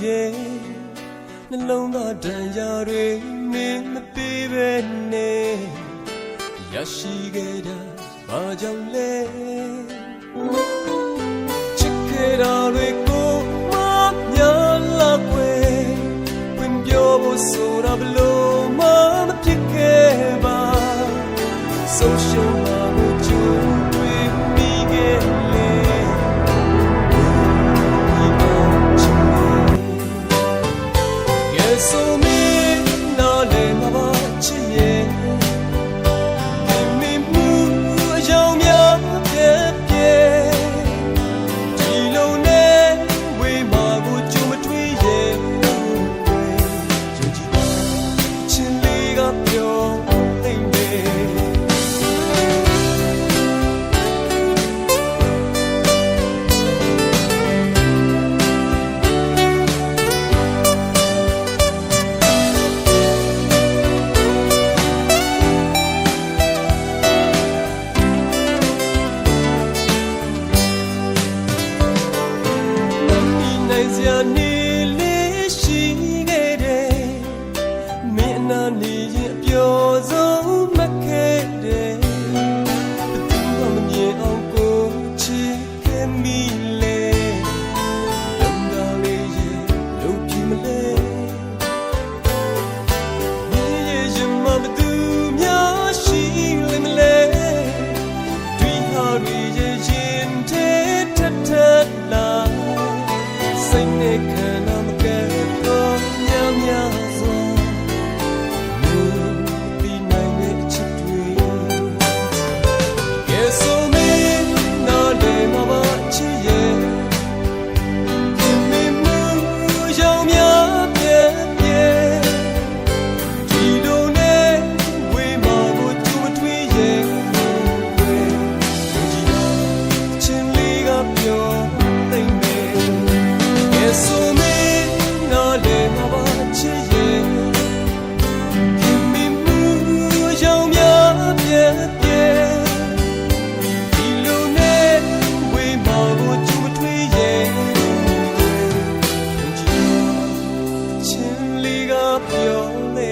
ရဲ့နှလုံးသားတန်ရာတွေမင်းမပေးပဲနဲ့ရရှိခဲ့တာဘာကြောင့်လဲချစ်ခဲ့တာတွေကိုမများလောက်ွယ်ဝင်ပြောဖို့ဆိုတာဘလို့မှမဖြစ်ခဲ့ပါဆုံးရှုံးမှာကိုကြိုးတွေမိခဲ့လေSo me na le ma ba chi ye give me mu ayong mya pye pye di lo ne we ma ko chu ma twi ye ju ji chin le ga pyo ai meနေလေရှိခဲ့တယ်မင်းနာနေရင်အပျော်ဆုံးမခဲ့တယ်ဘယ်သူမှမမြင်အောင်ကိုချစ်ခဲ့မိလေလုံတာလေးရဲ့လုံပြမလဲမြေရင်မဘသူများရှိလိမ့်မလဲတွေ့ဟာတွေရဲ့ရင်ထဲထထလာစိတ်နဲ့ခံနာမကဲတော့ညများစွာလို့ဒီနိုင်ရဲ့အချစ်တွေကဲဆိုမင်းနားလေမပါချစ်ရဲ့ခင်မင်းမူရောင်များပြည့်ပြည့်ဒီလိုနဲ့ဝေးမှာကိုသူမထွေးရဲ့ဝေးဒီတော့ချင်းလေးကပြောသိမ့်မယ်So me na le ma ba chi ye give me mu yong mya pye pye di lo ne we ma ko chu ma twi ye ji chin li ga pyo le